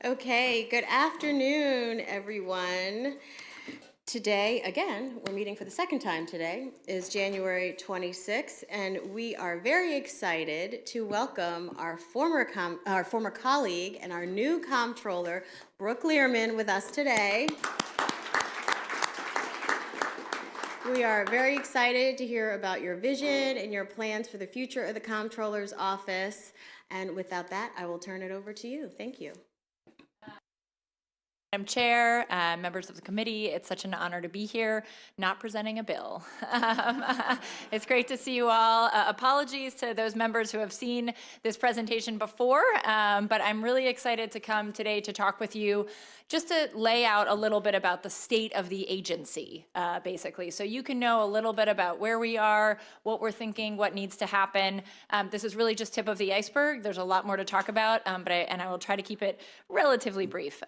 Okay, good afternoon, everyone. Today, again, we're meeting for the second time today, is January 26th, and we are very excited to welcome our former colleague and our new comptroller, Brooke Learman, with us today. We are very excited to hear about your vision and your plans for the future of the comptroller's office. And without that, I will turn it over to you. Thank you. Madam Chair, members of the committee, it's such an honor to be here, not presenting a bill. It's great to see you all. Apologies to those members who have seen this presentation before, but I'm really excited to come today to talk with you just to lay out a little bit about the state of the agency, basically. So you can know a little bit about where we are, what we're thinking, what needs to happen. This is really just tip of the iceberg. There's a lot more to talk about, but I will try to keep it relatively brief.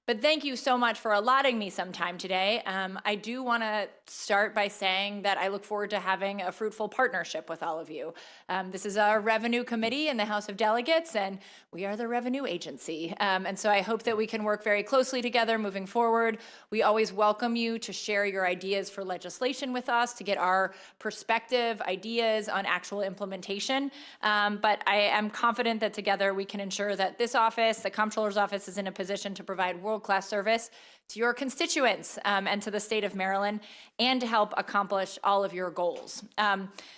But thank you so much for allotting me some time today. I do want to start by saying that I look forward to having a fruitful partnership with all of you. This is our Revenue Committee in the House of Delegates, and we are the revenue agency. And so I hope that we can work very closely together moving forward. We always welcome you to share your ideas for legislation with us, to get our perspective, ideas on actual implementation. But I am confident that together we can ensure that this office, the Comptroller's Office, is in a position to provide world-class service to your constituents and to the state of Maryland, and to help accomplish all of your goals.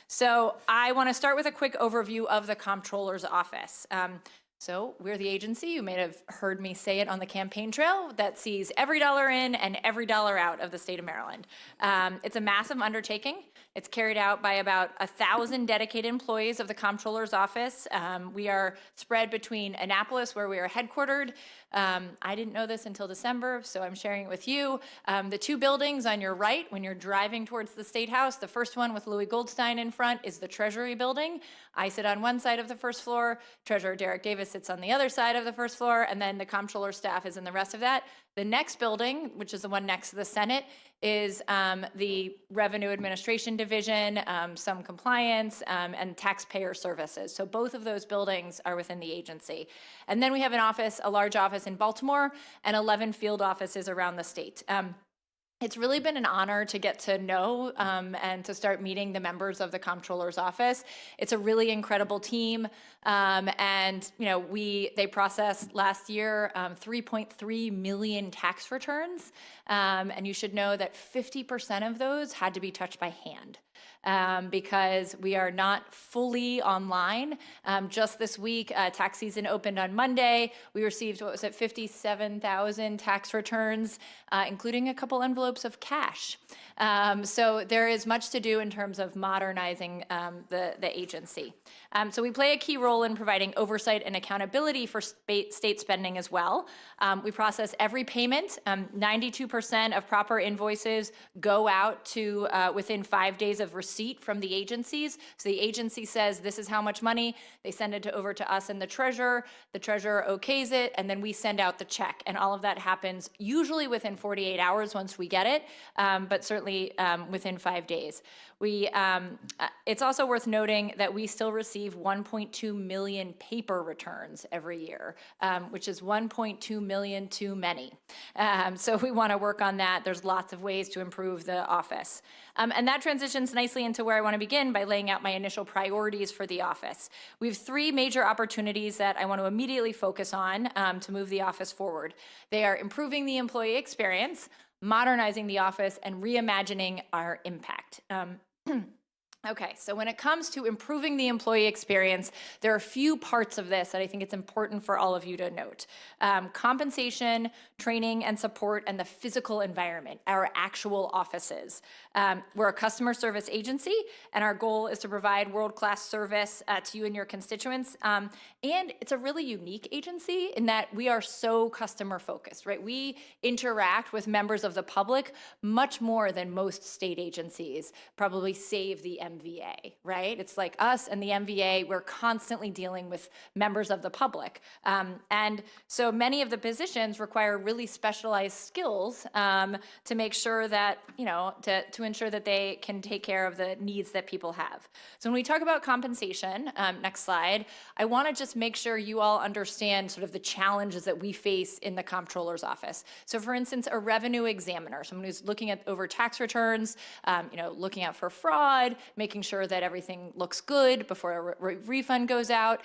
So I want to start with a quick overview of the Comptroller's Office. So we're the agency, you may have heard me say it on the campaign trail, that sees every dollar in and every dollar out of the state of Maryland. It's a massive undertaking. It's carried out by about 1,000 dedicated employees of the Comptroller's Office. We are spread between Annapolis, where we are headquartered. I didn't know this until December, so I'm sharing it with you. The two buildings on your right, when you're driving towards the State House, the first one with Louis Goldstein in front is the Treasury Building. I sit on one side of the first floor, Treasurer Derek Davis sits on the other side of the first floor, and then the Comptroller staff is in the rest of that. The next building, which is the one next to the Senate, is the Revenue Administration Division, some compliance, and taxpayer services. So both of those buildings are within the agency. And then we have an office, a large office in Baltimore, and 11 field offices around the state. It's really been an honor to get to know and to start meeting the members of the Comptroller's Office. It's a really incredible team, and they processed last year 3.3 million tax returns, and you should know that 50% of those had to be touched by hand. Because we are not fully online. Just this week, tax season opened on Monday. We received, 57,000 tax returns, including a couple envelopes of cash. So there is much to do in terms of modernizing the agency. So we play a key role in providing oversight and accountability for state spending as well. We process every payment. 92% of proper invoices go out to within 5 days of receipt from the agencies. So the agency says, this is how much money. They send it over to us and the treasurer. The treasurer okays it, and then we send out the check. And all of that happens usually within 48 hours once we get it, but certainly within 5 days. It's also worth noting that we still receive 1.2 million paper returns every year, which is 1.2 million too many. So we want to work on that. There's lots of ways to improve the office. And that transitions nicely into where I want to begin by laying out my initial priorities for the office. We have 3 major opportunities that I want to immediately focus on to move the office forward. They are improving the employee experience, modernizing the office, and reimagining our impact. Okay, so when it comes to improving the employee experience, there are a few parts of this that I think it's important for all of you to note. Compensation, training and support, and the physical environment, our actual offices. We're a customer service agency, and our goal is to provide world-class service to you and your constituents. And it's a really unique agency in that we are so customer-focused, right? We interact with members of the public much more than most state agencies, probably save the MVA, right? It's like us and the MVA, we're constantly dealing with members of the public. And so many of the positions require really specialized skills to make sure that, to ensure that they can take care of the needs that people have. So when we talk about compensation, next slide, I want to just make sure you all understand sort of the challenges that we face in the comptroller's office. So for instance, a revenue examiner, someone who's looking at over tax returns, looking out for fraud, making sure that everything looks good before a refund goes out.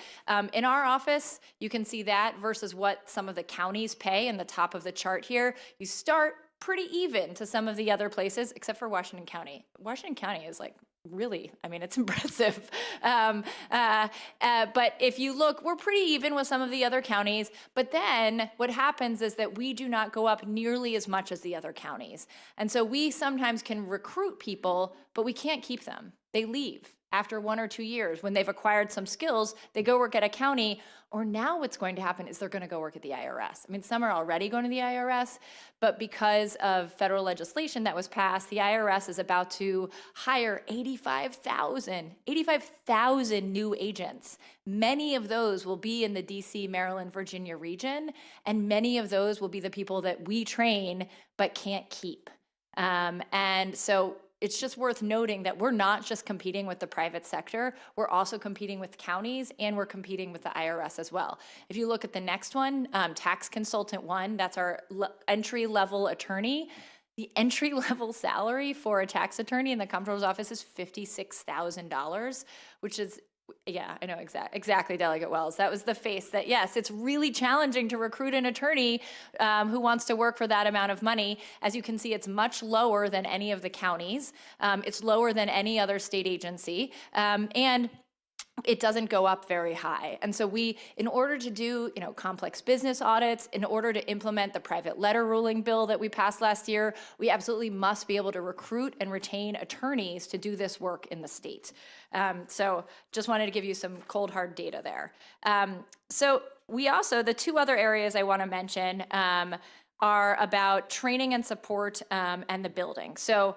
In our office, you can see that versus what some of the counties pay in the top of the chart here. You start pretty even to some of the other places, except for Washington County. Washington County is like really, it's impressive. But if you look, we're pretty even with some of the other counties. But then what happens is that we do not go up nearly as much as the other counties. And so we sometimes can recruit people, but we can't keep them. They leave after 1 or 2 years. When they've acquired some skills, they go work at a county, or now what's going to happen is they're going to go work at the IRS. Some are already going to the IRS, but because of federal legislation that was passed, the IRS is about to hire 85,000 new agents. Many of those will be in the DC, Maryland, Virginia region, and many of those will be the people that we train but can't keep. And so it's just worth noting that we're not just competing with the private sector, we're also competing with counties, and we're competing with the IRS as well. If you look at the next one, Tax Consultant 1, that's our entry-level attorney. The entry-level salary for a tax attorney in the comptroller's office is $56,000, which is, yeah, I know exactly, Delegate Wells. That was the face that, yes, it's really challenging to recruit an attorney who wants to work for that amount of money. As you can see, it's much lower than any of the counties. It's lower than any other state agency. And it doesn't go up very high. And so we, in order to do, complex business audits, in order to implement the private letter ruling bill that we passed last year, we absolutely must be able to recruit and retain attorneys to do this work in the state. So just wanted to give you some cold hard data there. So we also, the two other areas I want to mention are about training and support and the building. So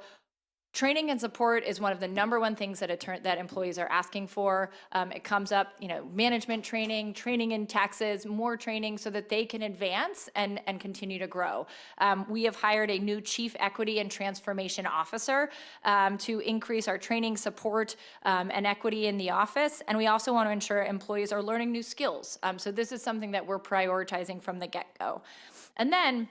training and support is one of the #1 things that employees are asking for. It comes up, management training, training in taxes, more training so that they can advance and continue to grow. We have hired a new Chief Equity and Transformation Officer to increase our training support and equity in the office. And we also want to ensure employees are learning new skills. So this is something that we're prioritizing from the get-go. And then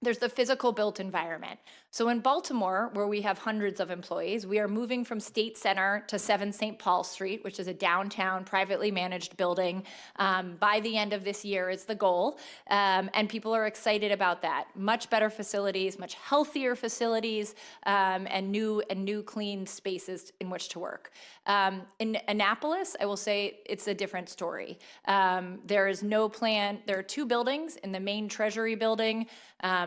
there's the physical built environment. So in Baltimore, where we have hundreds of employees, we are moving from State Center to 7 St. Paul Street, which is a downtown privately managed building. By the end of this year is the goal. And people are excited about that. Much better facilities, much healthier facilities, and new clean spaces in which to work. In Annapolis, I will say it's a different story. There is no plan. There are 2 buildings in the main Treasury building.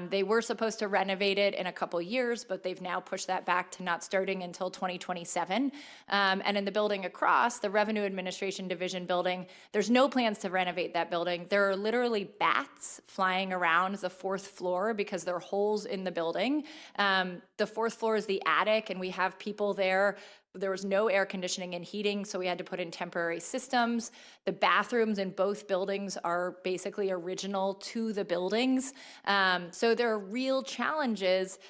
They were supposed to renovate it in a couple years, but they've now pushed that back to not starting until 2027. And in the building across, the Revenue Administration Division building, there's no plans to renovate that building. There are literally bats flying around the 4th floor because there are holes in the building. The 4th floor is the attic, and we have people there. There was no air conditioning and heating, so we had to put in temporary systems. The bathrooms in both buildings are basically original to the buildings. So there are real challenges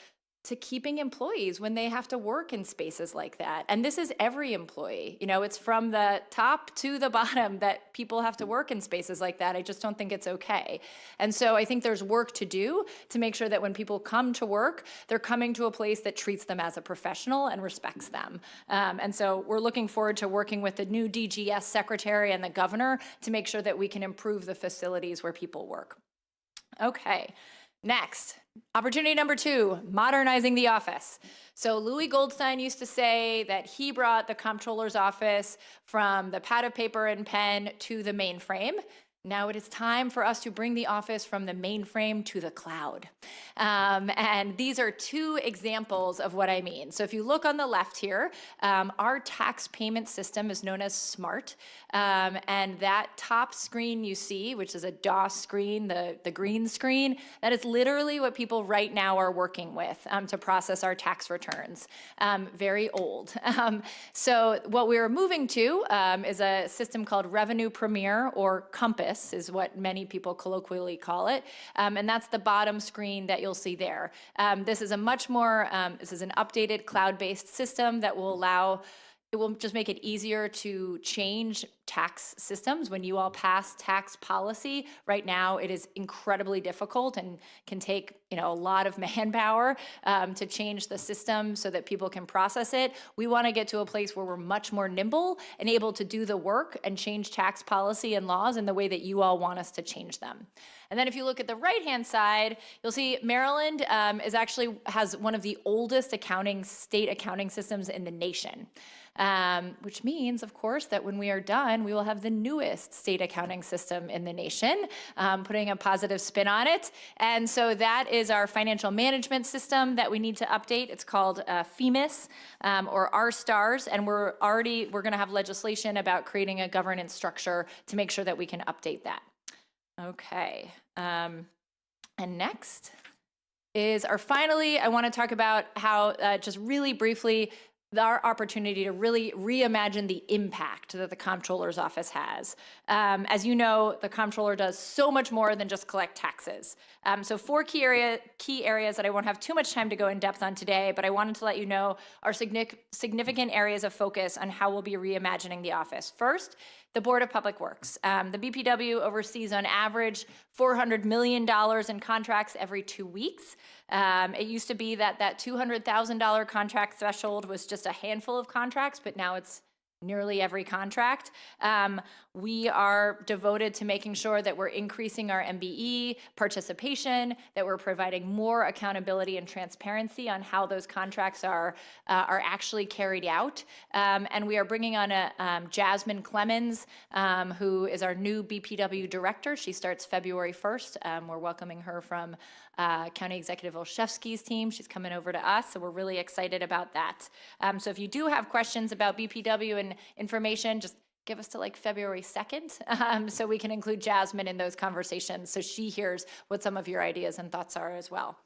to keeping employees when they have to work in spaces like that. And this is every employee. It's from the top to the bottom that people have to work in spaces like that. I just don't think it's okay. And so I think there's work to do to make sure that when people come to work, they're coming to a place that treats them as a professional and respects them. And so we're looking forward to working with the new DGS secretary and the governor to make sure that we can improve the facilities where people work. Okay. Next, opportunity #2, modernizing the office. So Louis Goldstein used to say that he brought the comptroller's office from the pad of paper and pen to the mainframe. Now it is time for us to bring the office from the mainframe to the cloud. And these are two examples of what I mean. So if you look on the left here, our tax payment system is known as SMART. And that top screen you see, which is a DOS screen, the green screen, that is literally what people right now are working with to process our tax returns. Very old. So what we're moving to is a system called Revenue Premier, or Compass is what many people colloquially call it. And that's the bottom screen that you'll see there. This is a much more, this is an updated cloud-based system that will allow, it will just make it easier to change tax systems when you all pass tax policy. Right now, it is incredibly difficult and can take a lot of manpower to change the system so that people can process it. We want to get to a place where we're much more nimble and able to do the work and change tax policy and laws in the way that you all want us to change them. And then if you look at the right-hand side, you'll see Maryland has one of the oldest state accounting systems in the nation. Which means, of course, that when we are done, we will have the newest state accounting system in the nation, putting a positive spin on it. And so that is our financial management system that we need to update. It's called FEMIS, or R-STARS, and we're going to have legislation about creating a governance structure to make sure that we can update that. Okay, and next is finally, I want to talk about how, just really briefly, our opportunity to really reimagine the impact that the comptroller's office has. As you know, the comptroller does so much more than just collect taxes. So 4 key areas that I won't have too much time to go in depth on today, but I wanted to let you know are significant areas of focus on how we'll be reimagining the office. First, the Board of Public Works. The BPW oversees on average $400 million in contracts every 2 weeks. It used to be that $200,000 contract threshold was just a handful of contracts, but now it's nearly every contract. We are devoted to making sure that we're increasing our MBE participation, that we're providing more accountability and transparency on how those contracts are actually carried out. And we are bringing on Jasmine Clemens, who is our new BPW director. She starts February 1st. We're welcoming her from County Executive Olszewski's team. She's coming over to us, so we're really excited about that. So if you do have questions about BPW and information, just give us to like February 2nd so we can include Jasmine in those conversations so she hears what some of your ideas and thoughts are as well.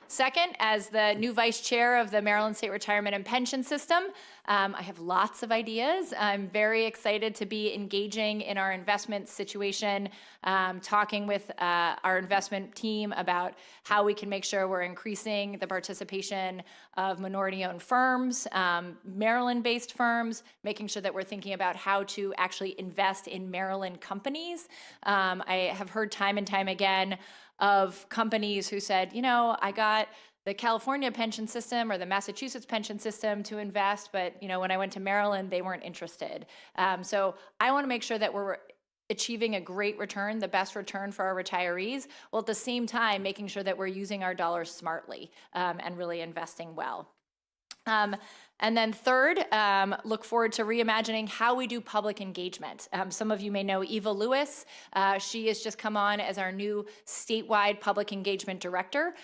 Second, as the new vice chair of the Maryland State Retirement and Pension System, I have lots of ideas. I'm very excited to be engaging in our investment situation, talking with our investment team about how we can make sure we're increasing the participation of minority-owned firms, Maryland-based firms, making sure that we're thinking about how to actually invest in Maryland companies. I have heard time and time again of companies who said, I got the California pension system or the Massachusetts pension system to invest, but when I went to Maryland, they weren't interested. So I want to make sure that we're achieving a great return, the best return for our retirees, while at the same time making sure that we're using our dollars smartly and really investing well. And then third, look forward to reimagining how we do public engagement. Some of you may know Eva Lewis. She has just come on as our new statewide public engagement director.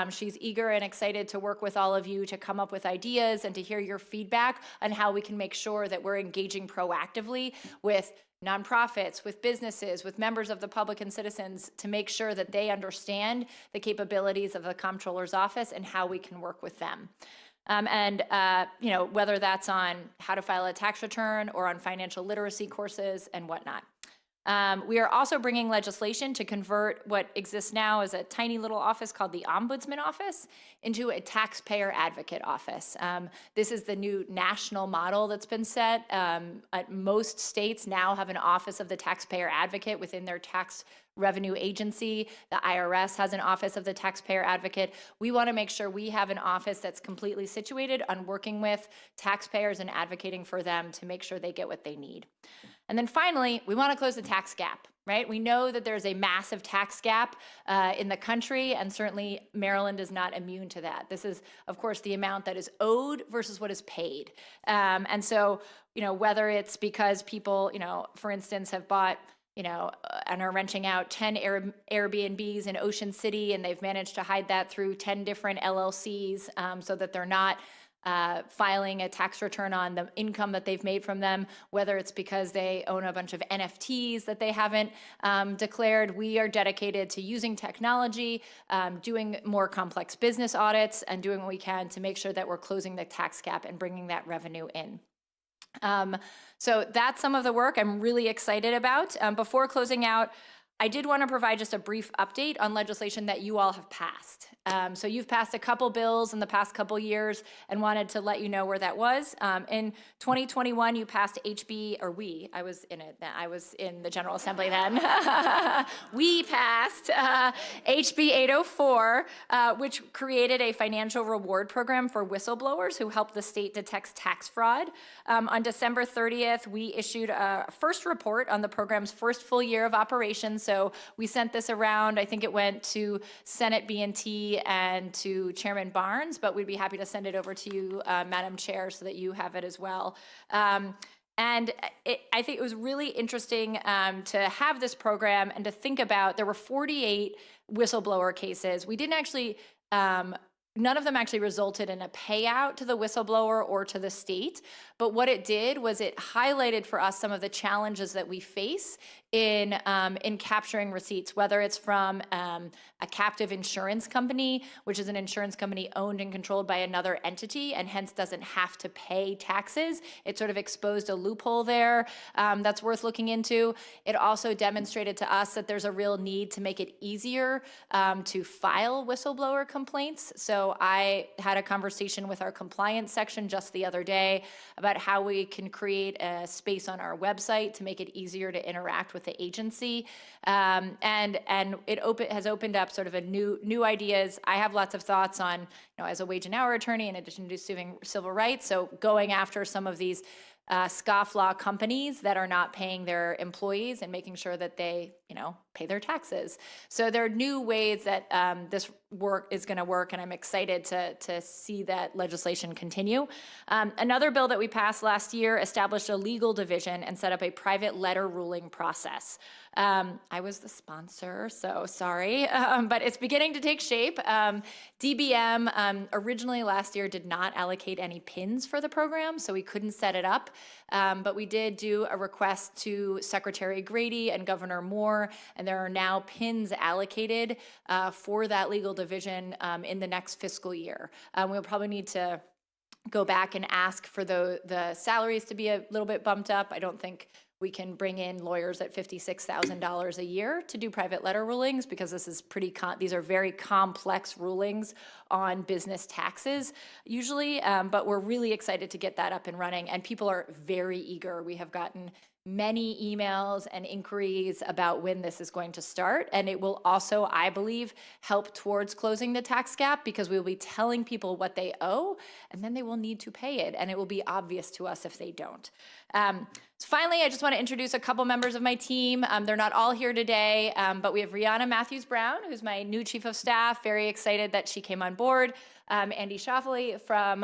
She's eager and excited to work with all of you to come up with ideas and to hear your feedback on how we can make sure that we're engaging proactively with nonprofits, with businesses, with members of the public and citizens to make sure that they understand the capabilities of the comptroller's office and how we can work with them. Whether that's on how to file a tax return or on financial literacy courses and whatnot. We are also bringing legislation to convert what exists now as a tiny little office called the Ombudsman Office into a taxpayer advocate office. This is the new national model that's been set. Most states now have an office of the taxpayer advocate within their tax revenue agency. The IRS has an office of the taxpayer advocate. We want to make sure we have an office that's completely situated on working with taxpayers and advocating for them to make sure they get what they need. And then finally, we want to close the tax gap, right? We know that there's a massive tax gap in the country, and certainly Maryland is not immune to that. This is, of course, the amount that is owed versus what is paid. And so, whether it's because people, for instance, have bought and are renting out 10 Airbnbs in Ocean City, and they've managed to hide that through 10 different LLCs so that they're not filing a tax return on the income that they've made from them, whether it's because they own a bunch of NFTs that they haven't declared. We are dedicated to using technology, doing more complex business audits, and doing what we can to make sure that we're closing the tax gap and bringing that revenue in. So that's some of the work I'm really excited about. Before closing out, I did want to provide just a brief update on legislation that you all have passed. So you've passed a couple bills in the past couple years and wanted to let you know where that was. In 2021, you passed I was in it, I was in the General Assembly then. We passed HB 804, which created a financial reward program for whistleblowers who help the state detect tax fraud. On December 30th, we issued a first report on the program's first full year of operations. So we sent this around. I think it went to Senate B&T and to Chairman Barnes, but we'd be happy to send it over to you, Madam Chair, so that you have it as well. And I think it was really interesting to have this program and to think about, there were 48 whistleblower cases. We didn't actually, none of them actually resulted in a payout to the whistleblower or to the state. But what it did was it highlighted for us some of the challenges that we face in capturing receipts, whether it's from a captive insurance company, which is an insurance company owned and controlled by another entity and hence doesn't have to pay taxes. It sort of exposed a loophole there that's worth looking into. It also demonstrated to us that there's a real need to make it easier to file whistleblower complaints. So I had a conversation with our compliance section just the other day about how we can create a space on our website to make it easier to interact with the agency, and it has opened up sort of a new ideas. I have lots of thoughts on, as a wage and hour attorney, in addition to suing civil rights, so going after some of these scofflaw companies that are not paying their employees and making sure that they, pay their taxes. So there are new ways that this work is going to work, and I'm excited to see that legislation continue. Another bill that we passed last year established a legal division and set up a private letter ruling process. I was the sponsor, so sorry, but it's beginning to take shape. DBM originally last year did not allocate any pins for the program, so we couldn't set it up. But we did do a request to Secretary Grady and Governor Moore, and there are now pins allocated for that legal division in the next fiscal year. We'll probably need to go back and ask for the salaries to be a little bit bumped up. I don't think we can bring in lawyers at $56,000 a year to do private letter rulings, because this is these are very complex rulings on business taxes usually, but we're really excited to get that up and running, and people are very eager. We have gotten many emails and inquiries about when this is going to start, and it will also, I believe, help towards closing the tax gap, because we will be telling people what they owe, and then they will need to pay it, and it will be obvious to us if they don't. So finally, I just want to introduce a couple members of my team. They're not all here today, but we have Rihanna Matthews-Brown, who's my new Chief of Staff. Very excited that she came on board. Andy Shoffley from,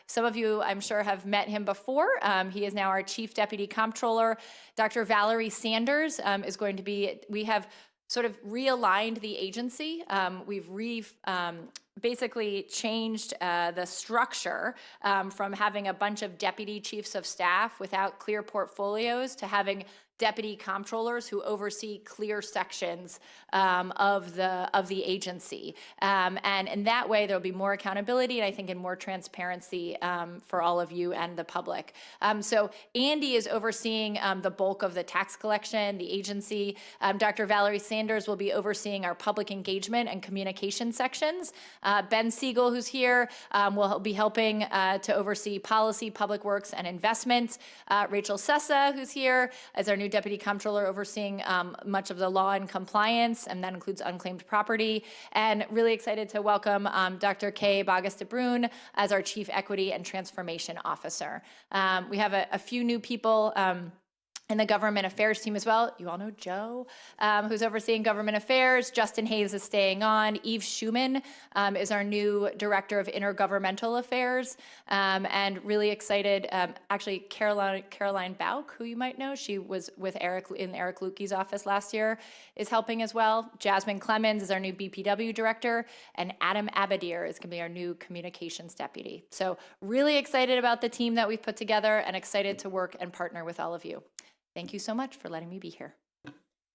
some of you I'm sure have met him before. He is now our Chief Deputy Comptroller. Dr. Valerie Sanders is going to be, we have sort of realigned the agency. We've basically changed the structure from having a bunch of deputy chiefs of staff without clear portfolios to having deputy comptrollers who oversee clear sections of the agency. And in that way, there'll be more accountability, and I think, and more transparency for all of you and the public. So Andy is overseeing the bulk of the tax collection, the agency. Dr. Valerie Sanders will be overseeing our public engagement and communication sections. Ben Siegel, who's here, will be helping to oversee policy, public works, and investment. Rachel Sessa, who's here, as our new Deputy Comptroller, overseeing much of the law and compliance, and that includes unclaimed property. And really excited to welcome Dr. Kay Bagas de Bruin as our Chief Equity and Transformation Officer. We have a few new people and the government affairs team as well. You all know Joe, who's overseeing government affairs. Justin Hayes is staying on. Eve Schumann is our new director of intergovernmental affairs, and really excited. Actually, Caroline Bauk, who you might know, she was with Eric in Eric Lukey's office last year, is helping as well. Jasmine Clemens is our new BPW director, and Adam Abadir is going to be our new communications deputy. So really excited about the team that we've put together, and excited to work and partner with all of you. Thank you so much for letting me be here.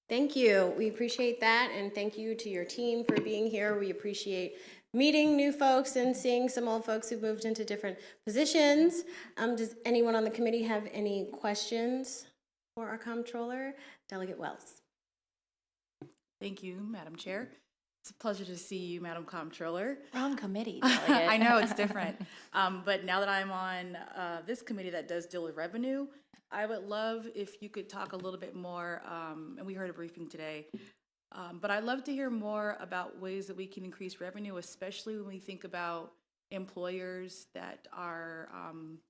Thank you. We appreciate that, and thank you to your team for being here. We appreciate meeting new folks and seeing some old folks who've moved into different positions. Does anyone on the committee have any questions for our comptroller? Delegate Wells. Thank you, Madam Chair. It's a pleasure to see you, Madam Comptroller. Wrong committee. I know it's different, but now that I'm on this committee that does deal with revenue, I would love if you could talk a little bit more, and we heard a briefing today, but I'd love to hear more about ways that we can increase revenue, especially when we think about employers that are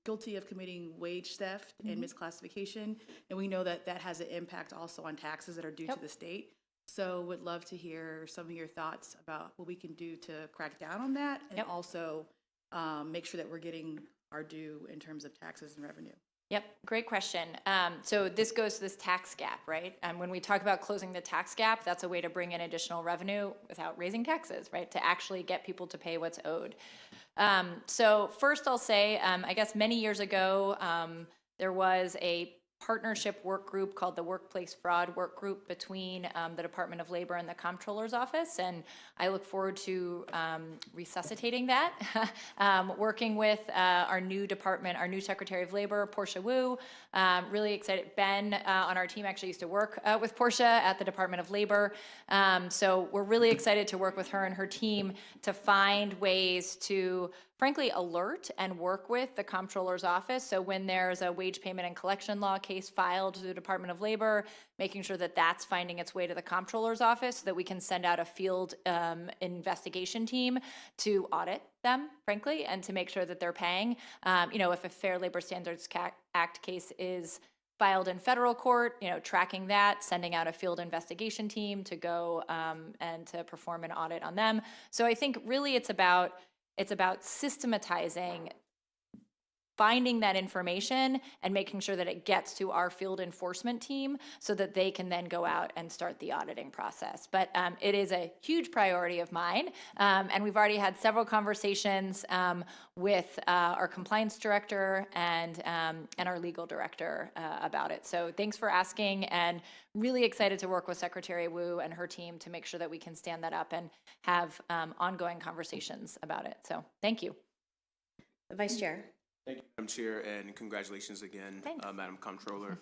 guilty of committing wage theft and misclassification, and we know that that has an impact also on taxes that are due to the state. So would love to hear some of your thoughts about what we can do to crack down on that, and also make sure that we're getting our due in terms of taxes and revenue. Yep, great question. So this goes to this tax gap, right? When we talk about closing the tax gap, that's a way to bring in additional revenue without raising taxes, right? To actually get people to pay what's owed. So first I'll say, I guess many years ago, there was a partnership work group called the Workplace Fraud Work Group between the Department of Labor and the Comptroller's Office, and I look forward to resuscitating that, working with our new department, our new Secretary of Labor, Portia Wu. Really excited. Ben on our team actually used to work with Portia at the Department of Labor, so we're really excited to work with her and her team to find ways to frankly alert and work with the Comptroller's Office. So when there's a wage payment and collection law case filed to the Department of Labor, making sure that that's finding its way to the Comptroller's Office so that we can send out a field investigation team to audit them, frankly, and to make sure that they're paying. If a Fair Labor Standards Act case is filed in federal court, tracking that, sending out a field investigation team to go and to perform an audit on them. So I think really it's about systematizing, finding that information and making sure that it gets to our field enforcement team so that they can then go out and start the auditing process. But it is a huge priority of mine, and we've already had several conversations with our compliance director and our legal director about it. So thanks for asking, and really excited to work with Secretary Wu and her team to make sure that we can stand that up and have ongoing conversations about it. So thank you. Vice Chair. Thank you, Madam Chair, and congratulations again, Thanks. Madam Comptroller.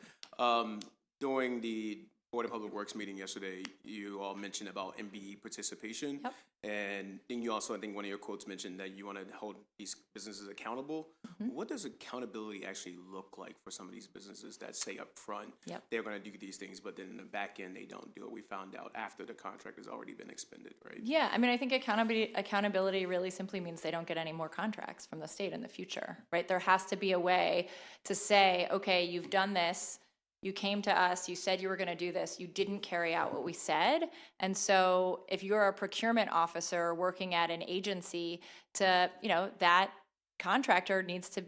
During the Board of Public Works meeting yesterday, you all mentioned about MBE participation. Yep. And then you also, I think one of your quotes mentioned that you want to hold these businesses accountable. What does accountability actually look like for some of these businesses that say up front they're going to do these things, but then in the back end they don't do it? We found out after the contract has already been expended, right? Yeah, I think accountability really simply means they don't get any more contracts from the state in the future, right? There has to be a way to say, okay, you've done this, you came to us, you said you were going to do this, you didn't carry out what we said. And so if you're a procurement officer working at an agency, that contractor needs to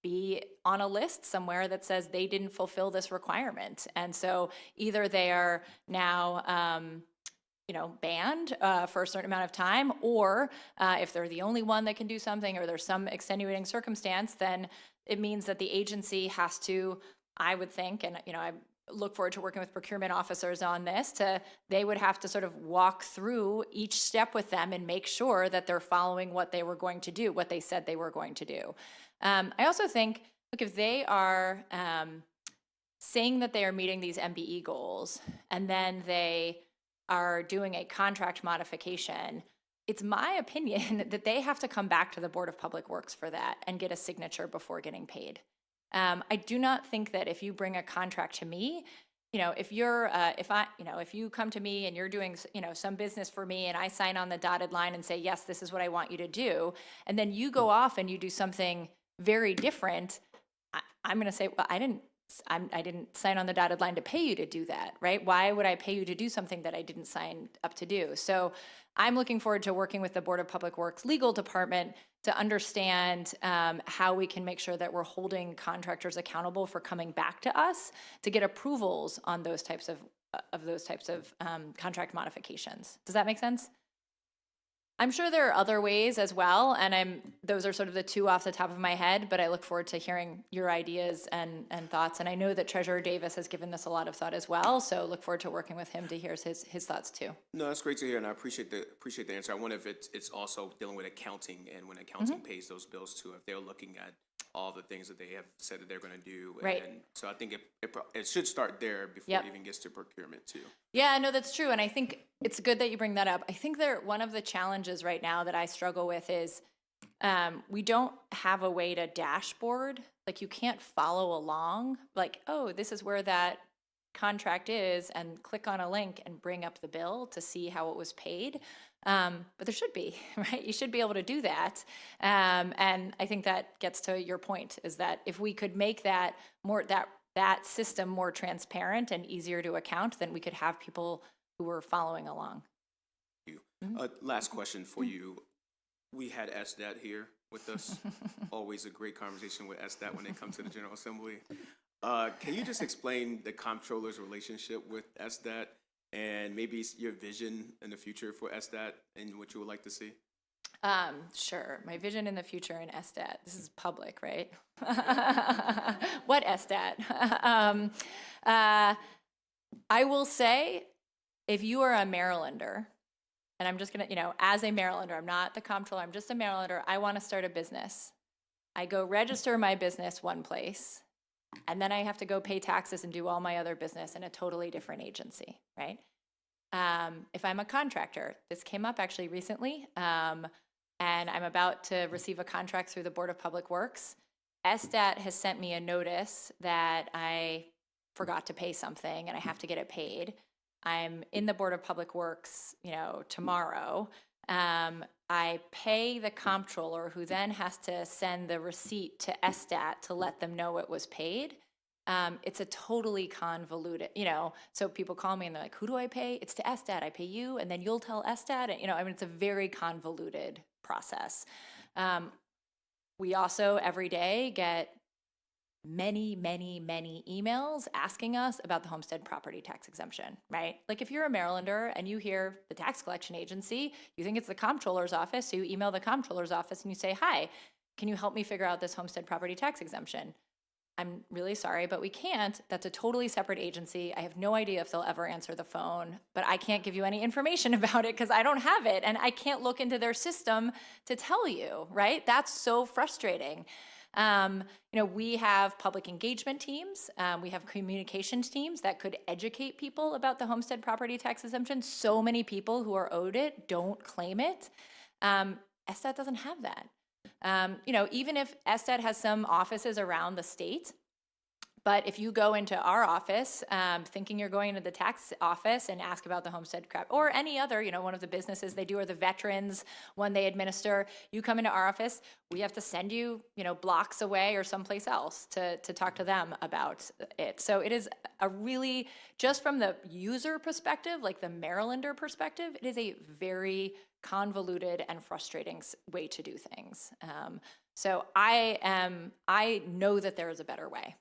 be on a list somewhere that says they didn't fulfill this requirement. And so either they are now banned for a certain amount of time, or if they're the only one that can do something, or there's some extenuating circumstance, then it means that the agency has to, I would think, and I look forward to working with procurement officers on this, they would have to sort of walk through each step with them and make sure that they're following what they were going to do, what they said they were going to do. I also think, look, if they are saying that they are meeting these MBE goals, and then they are doing a contract modification, it's my opinion that they have to come back to the Board of Public Works for that and get a signature before getting paid. I do not think that if you bring a contract to me, if you come to me and you're doing, some business for me, and I sign on the dotted line and say, yes, this is what I want you to do, and then you go off and you do something very different, I'm going to say, well, I didn't I didn't sign on the dotted line to pay you to do that, right? Why would I pay you to do something that I didn't sign up to do? So I'm looking forward to working with the Board of Public Works legal department to understand how we can make sure that we're holding contractors accountable for coming back to us to get approvals on those types of contract modifications. Does that make sense? I'm sure there are other ways as well, and those are sort of the two off the top of my head, but I look forward to hearing your ideas and thoughts. And I know that Treasurer Davis has given this a lot of thought as well, so look forward to working with him to hear his thoughts too. No, that's great to hear, and I appreciate the answer. I wonder if it's also dealing with accounting, and when accounting pays those bills too, if they're looking at all the things that they have said that they're going to do. Right. And so I think it should start there before it even gets to procurement too. Yeah, no, that's true. And I think it's good that you bring that up. I think one of the challenges right now that I struggle with is we don't have a way to dashboard. Like you can't follow along like, oh, this is where that contract is, and click on a link and bring up the bill to see how it was paid. But there should be, right? You should be able to do that. And I think that gets to your point, is that if we could make that that system more transparent and easier to account, then we could have people who were following along. Last question for you. We had SDAT here with us. Always a great conversation with SDAT when they come to the General Assembly. Can you just explain the comptroller's relationship with SDAT and maybe your vision in the future for SDAT and what you would like to see? Sure. My vision in the future in SDAT. This is public, right? What SDAT? I will say, if you are a Marylander, and I'm just going to, as a Marylander, I'm not the comptroller, I'm just a Marylander, I want to start a business. I go register my business one place, and then I have to go pay taxes and do all my other business in a totally different agency, right? If I'm a contractor, this came up actually recently, and I'm about to receive a contract through the Board of Public Works. SDAT has sent me a notice that I forgot to pay something and I have to get it paid. I'm in the Board of Public Works, tomorrow. I pay the comptroller, who then has to send the receipt to SDAT to let them know it was paid. It's a totally convoluted, so people call me and they're like, who do I pay? It's to SDAT. I pay you, and then you'll tell SDAT. And, it's a very convoluted process. We also every day get many, many, many emails asking us about the homestead property tax exemption, right? Like if you're a Marylander and you hear the tax collection agency, you think it's the comptroller's office, so you email the comptroller's office and you say, hi, can you help me figure out this homestead property tax exemption? I'm really sorry, but we can't. That's a totally separate agency. I have no idea if they'll ever answer the phone, but I can't give you any information about it because I don't have it, and I can't look into their system to tell you, right? That's so frustrating. We have public engagement teams. We have communications teams that could educate people about the homestead property tax exemption. So many people who are owed it don't claim it. SDAT doesn't have that. Even if SDAT has some offices around the state, but if you go into our office thinking you're going into the tax office and ask about the homestead crap, or any other, one of the businesses they do, or the veterans one they administer, you come into our office, we have to send you, blocks away or someplace else to talk to them about it. So it is a really, just from the user perspective, like the Marylander perspective, it is a very convoluted and frustrating way to do things. So I know that there is a better way.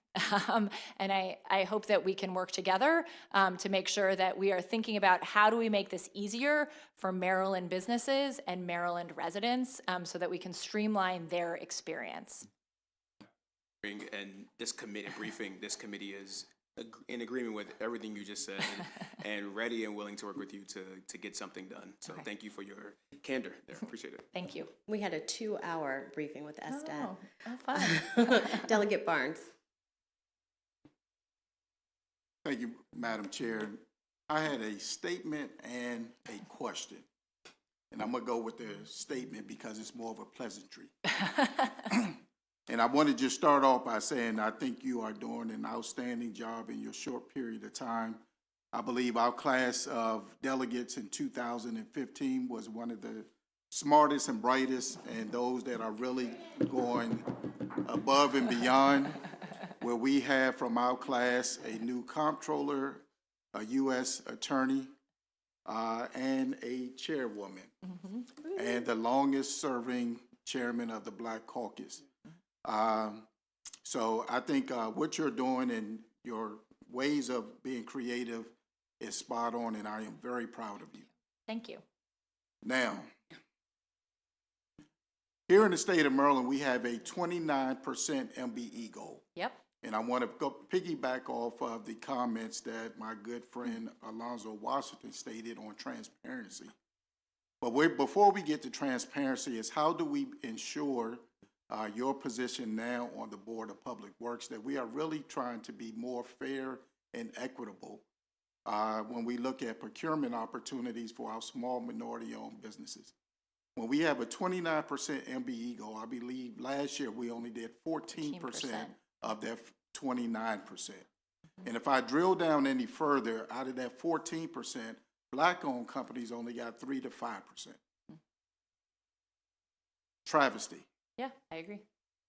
And I hope that we can work together to make sure that we are thinking about how do we make this easier for Maryland businesses and Maryland residents so that we can streamline their experience. And this committee is in agreement with everything you just said and ready and willing to work with you to get something done. So Thank you for your candor there. Appreciate it. Thank you. We had a 2-hour briefing with SDAT. Oh, fun. Delegate Barnes. Thank you, Madam Chair. I had a statement and a question. And I'm going to go with the statement because it's more of a pleasantry. And I want to just start off by saying I think you are doing an outstanding job in your short period of time. I believe our class of delegates in 2015 was one of the smartest and brightest, and those that are really going above and beyond. where we have from our class a new comptroller, a U.S. attorney, and a chairwoman, and the longest-serving chairman of the Black Caucus. So I think what you're doing and your ways of being creative is spot on, and I am very proud of you. Thank you. Now, here in the state of Maryland, we have a 29% MBE goal. Yep. And I want to go piggyback off of the comments that my good friend Alonzo Washington stated on transparency. But before we get to transparency is how do we ensure your position now on the Board of Public Works that we are really trying to be more fair and equitable when we look at procurement opportunities for our small minority-owned businesses. When we have a 29% MBE goal, I believe last year we only did 14% of that 29%. And if I drill down any further, out of that 14%, Black-owned companies only got 3 to 5%. Travesty. Yeah, I agree.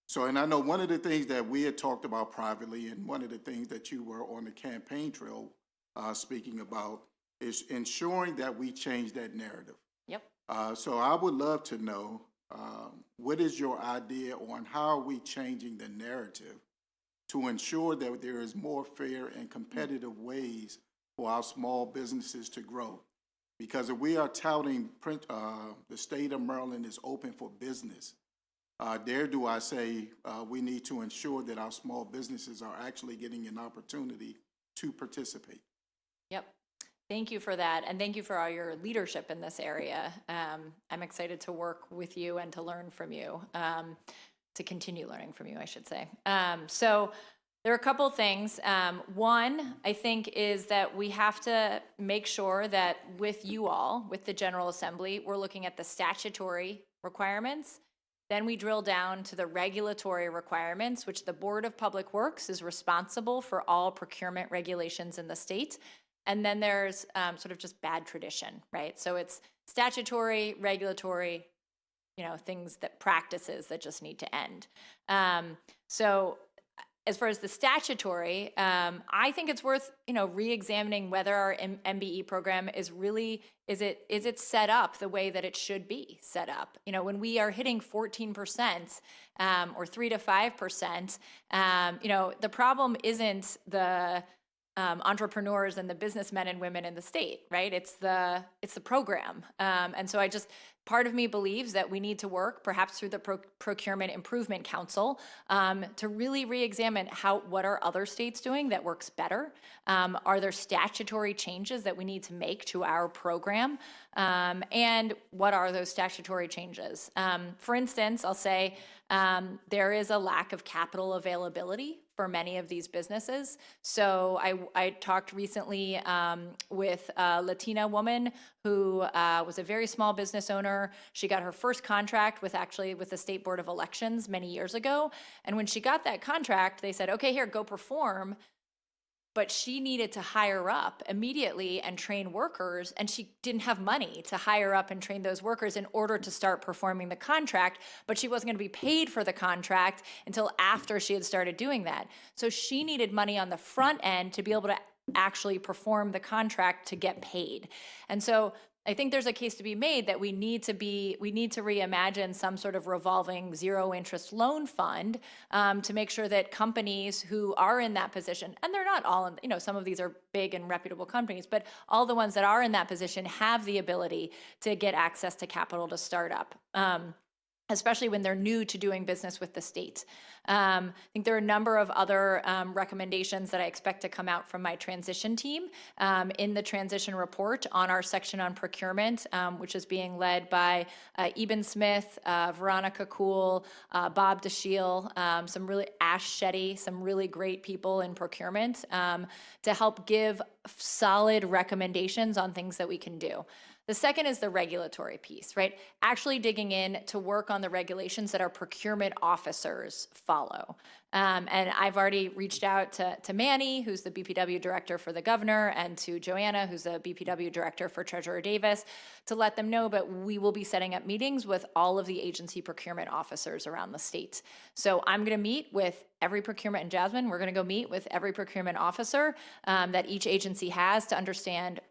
So, and I know one of the things that we had talked about privately, and one of the things that you were on the campaign trail speaking about, is ensuring that we change that narrative. Yep. So I would love to know, what is your idea on how are we changing the narrative to ensure that there is more fair and competitive ways for our small businesses to grow? Because if we are touting the state of Maryland is open for business, dare do I say we need to ensure that our small businesses are actually getting an opportunity to participate. Yep. Thank you for that, and thank you for all your leadership in this area. I'm excited to work with you and to learn from you, to continue learning from you, I should say. So there are a couple things. One, I think, is that we have to make sure that with you all, with the General Assembly, we're looking at the statutory requirements. Then we drill down to the regulatory requirements, which the Board of Public Works is responsible for all procurement regulations in the state. And then there's sort of just bad tradition, right? So it's statutory, regulatory, things practices that just need to end. So as far as the statutory, I think it's worth, re-examining whether our MBE program is it set up the way that it should be set up? When we are hitting 14% or 3 to 5%, the problem isn't the entrepreneurs and the businessmen and women in the state, right? It's the program. And so part of me believes that we need to work perhaps through the Procurement Improvement Council to really re-examine what are other states doing that works better? Are there statutory changes that we need to make to our program? And what are those statutory changes? For instance, I'll say there is a lack of capital availability for many of these businesses. So I talked recently with a Latina woman who was a very small business owner. She got her first contract with the State Board of Elections many years ago. And when she got that contract, they said, okay, here, go perform. But she needed to hire up immediately and train workers, and she didn't have money to hire up and train those workers in order to start performing the contract, but she wasn't going to be paid for the contract until after she had started doing that. So she needed money on the front end to be able to actually perform the contract to get paid. And so I think there's a case to be made that we need to reimagine some sort of revolving zero interest loan fund to make sure that companies who are in that position, and they're not all, some of these are big and reputable companies, but all the ones that are in that position have the ability to get access to capital to start up. Especially when they're new to doing business with the state. I think there are a number of other recommendations that I expect to come out from my transition team in the transition report on our section on procurement, which is being led by Eben Smith, Veronica Kuhl, Bob DeShiel, Ash Shetty, some really great people in procurement to help give solid recommendations on things that we can do. The second is the regulatory piece, right? Actually digging in to work on the regulations that our procurement officers follow. And I've already reached out to Manny, who's the BPW director for the governor, and to Joanna, who's the BPW director for Treasurer Davis, to let them know, but we will be setting up meetings with all of the agency procurement officers around the state. So I'm going to meet with every procurement, and Jasmine, we're going to go meet with every procurement officer that each agency has to understand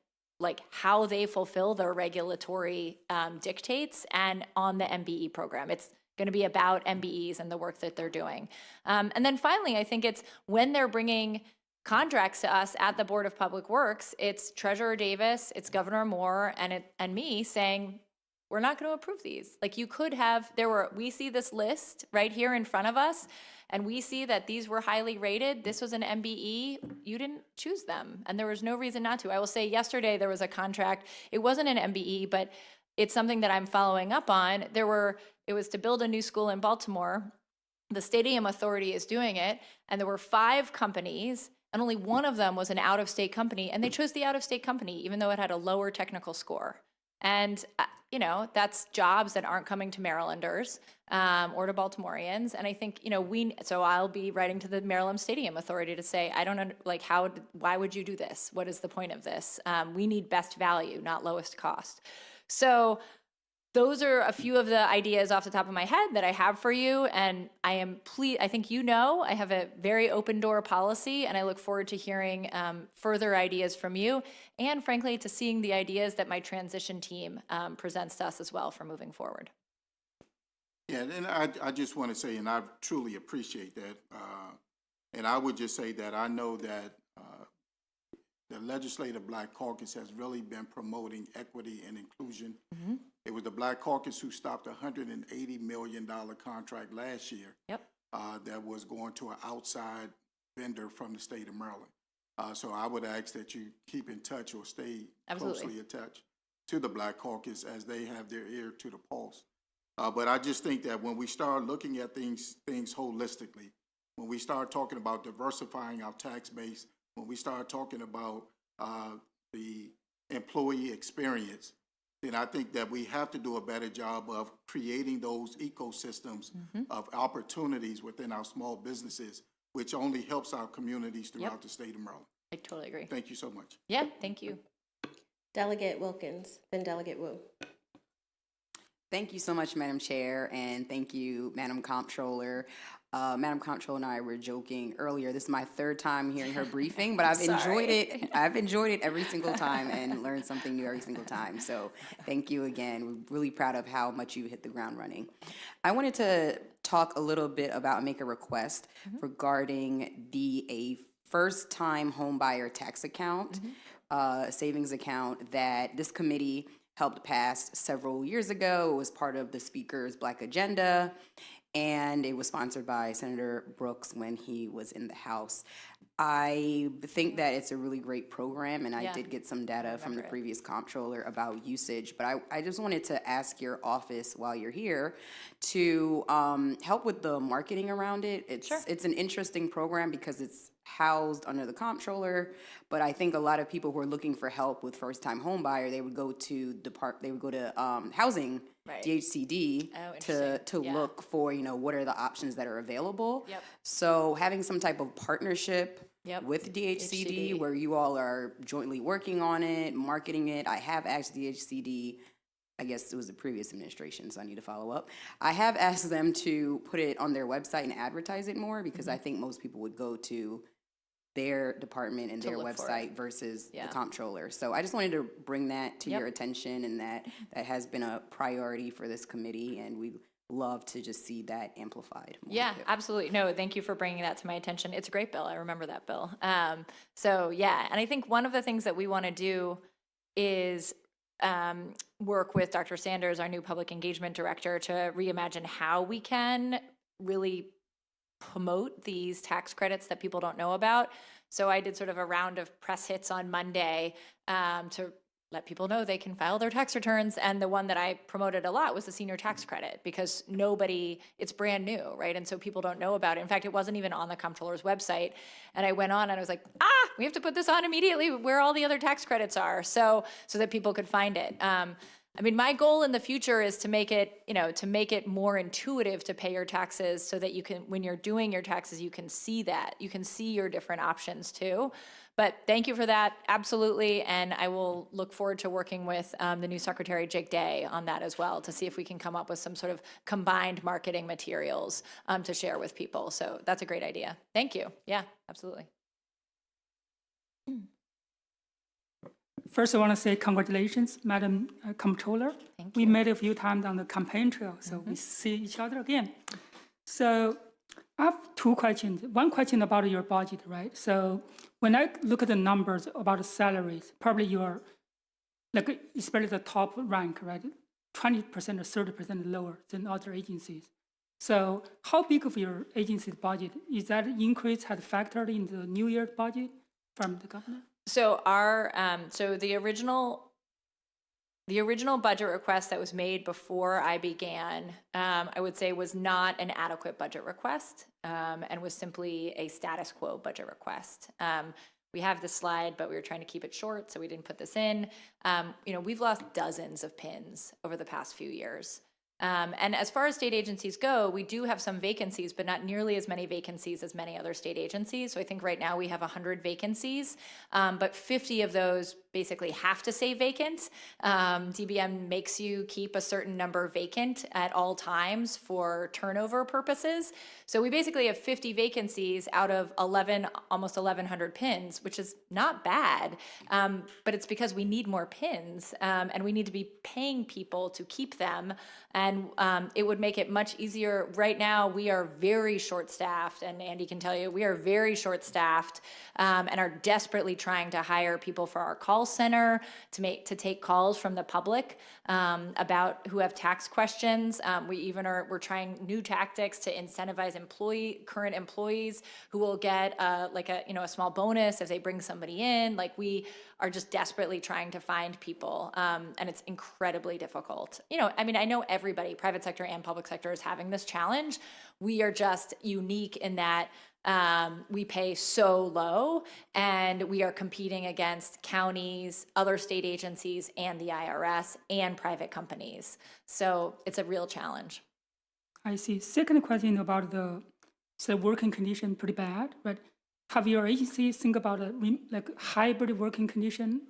like how they fulfill their regulatory dictates and on the MBE program. It's going to be about MBEs and the work that they're doing. And then finally, I think it's when they're bringing contracts to us at the Board of Public Works, it's Treasurer Davis, it's Governor Moore, and me saying, we're not going to approve these. Like you could have, we see this list right here in front of us, and we see that these were highly rated. This was an MBE. You didn't choose them, and there was no reason not to. I will say yesterday there was a contract. It wasn't an MBE, but it's something that I'm following up on. It was to build a new school in Baltimore. The Stadium Authority is doing it, and there were 5 companies, and only one of them was an out-of-state company, and they chose the out-of-state company, even though it had a lower technical score. And, that's jobs that aren't coming to Marylanders or to Baltimoreans. And I think, so I'll be writing to the Maryland Stadium Authority to say, I don't why would you do this? What is the point of this? We need best value, not lowest cost. So those are a few of the ideas off the top of my head that I have for you. And I think I have a very open door policy, and I look forward to hearing further ideas from you, and frankly, to seeing the ideas that my transition team presents to us as well for moving forward. Yeah, and I just want to say, and I truly appreciate that. And I would just say that I know that the Legislative Black Caucus has really been promoting equity and inclusion. Mm-hmm. It was the Black Caucus who stopped a $180 million contract last year. Yep. That was going to an outside vendor from the state of Maryland. So I would ask that you keep in touch or stay closely attached to the Black Caucus as they have their ear to the pulse. But I just think that when we start looking at things holistically, when we start talking about diversifying our tax base, when we start talking about the employee experience, then I think that we have to do a better job of creating those ecosystems of opportunities within our small businesses, which only helps our communities throughout the state of Maryland. I totally agree. Thank you so much. Yeah, thank you. Delegate Wilkins, then Delegate Wu. Thank you so much, Madam Chair, and thank you, Madam Comptroller. Madam Comptroller and I were joking earlier. This is my 3rd time hearing her briefing, but I've enjoyed it. I've enjoyed it every single time and learned something new every single time. So thank you again. We're really proud of how much you hit the ground running. I wanted to talk a little bit about and make a request regarding a first-time homebuyer tax account, savings account that this committee helped pass several years ago. It was part of the Speaker's Black Agenda, and it was sponsored by Senator Brooks when he was in the House. I think that it's a really great program, and I did get some data from the previous comptroller about usage, but I just wanted to ask your office while you're here to help with the marketing around it. It's an interesting program because it's housed under the comptroller, but I think a lot of people who are looking for help with first-time home buyer, they would go to housing, DHCD, to look for what are the options that are available. Yep. So having some type of partnership with DHCD where you all are jointly working on it, marketing it. I have asked DHCD. I guess it was the previous administration, so I need to follow up. I have asked them to put it on their website and advertise it more because I think most people would go to their department and their website versus the comptroller. So I just wanted to bring that to your attention, and that has been a priority for this committee, and we love to just see that amplified more. Yeah, absolutely. No, thank you for bringing that to my attention. It's a great bill. I remember that bill. So yeah, and I think one of the things that we want to do is work with Dr. Sanders, our new public engagement director, to reimagine how we can really promote these tax credits that people don't know about. So I did sort of a round of press hits on Monday to let people know they can file their tax returns. And the one that I promoted a lot was the senior tax credit, because it's brand new, right? And so people don't know about it. In fact, it wasn't even on the comptroller's website. And I went on and I was like, we have to put this on immediately where all the other tax credits are, so that people could find it. I mean, my goal in the future is to make it more intuitive to pay your taxes, so that you can, when you're doing your taxes, you can see that. You can see your different options too. But thank you for that, absolutely. And I will look forward to working with the new Secretary, Jake Day, on that as well, to see if we can come up with some sort of combined marketing materials to share with people. So that's a great idea. Thank you. Yeah, absolutely. First, I want to say congratulations, Madam Comptroller. Thank you. We met a few times on the campaign trail, so we see each other again. So I have two questions. One question about your budget, right? So when I look at the numbers about the salaries, probably you are, like, especially the top rank, right? 20% or 30% lower than other agencies. So how big of your agency's budget? Is that increase had factored in the New Year's budget from the governor? So the original budget request that was made before I began, I would say, was not an adequate budget request, and was simply a status quo budget request. We have this slide, but we were trying to keep it short, so we didn't put this in. We've lost dozens of pins over the past few years. And as far as state agencies go, we do have some vacancies, but not nearly as many vacancies as many other state agencies. So I think right now we have 100 vacancies, but 50 of those basically have to stay vacant. DBM makes you keep a certain number vacant at all times for turnover purposes. So we basically have 50 vacancies out of almost 1,100 pins, which is not bad, but it's because we need more pins, and we need to be paying people to keep them. And it would make it much easier. Right now, we are very short-staffed, and Andy can tell you, we are very short-staffed, and are desperately trying to hire people for our call center to take calls from the public about who have tax questions. We're trying new tactics to incentivize current employees who will get a small bonus if they bring somebody in. Like, we are just desperately trying to find people, and it's incredibly difficult. I know everybody, private sector and public sector, is having this challenge. We are just unique in that we pay so low, and we are competing against counties, other state agencies, and the IRS, and private companies. So it's a real challenge. I see. Second question about the working condition, pretty bad, but have your agency think about a hybrid working condition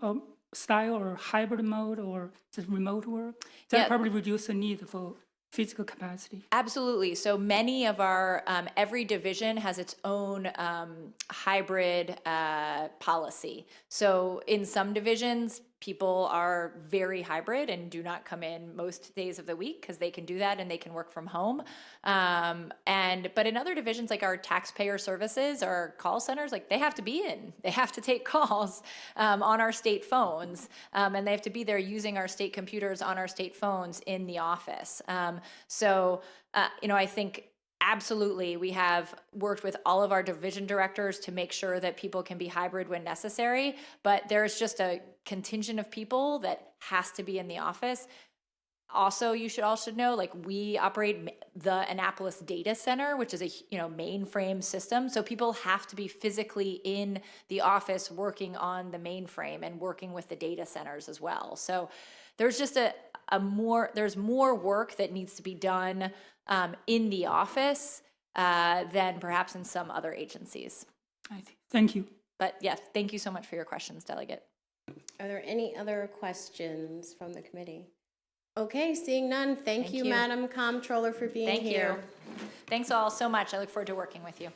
style, or hybrid mode, or just remote work? That probably reduce the need for physical capacity. Absolutely. So many of our, every division has its own hybrid policy. So in some divisions, people are very hybrid and do not come in most days of the week because they can do that and they can work from home. But in other divisions, like our taxpayer services, our call centers, like, they have to be in. They have to take calls on our state phones, and they have to be there using our state computers on our state phones in the office. I think absolutely, we have worked with all of our division directors to make sure that people can be hybrid when necessary, but there's just a contingent of people that has to be in the office. Also, you should also know, like, we operate the Annapolis Data Center, which is a mainframe system. So people have to be physically in the office working on the mainframe and working with the data centers as well. So there's just there's more work that needs to be done in the office than perhaps in some other agencies. I see. Thank you. But yes, thank you so much for your questions, Delegate. Are there any other questions from the committee? Okay, seeing none, thank you, Madam Comptroller, for being here. Thank you. Thanks all so much. I look forward to working with you.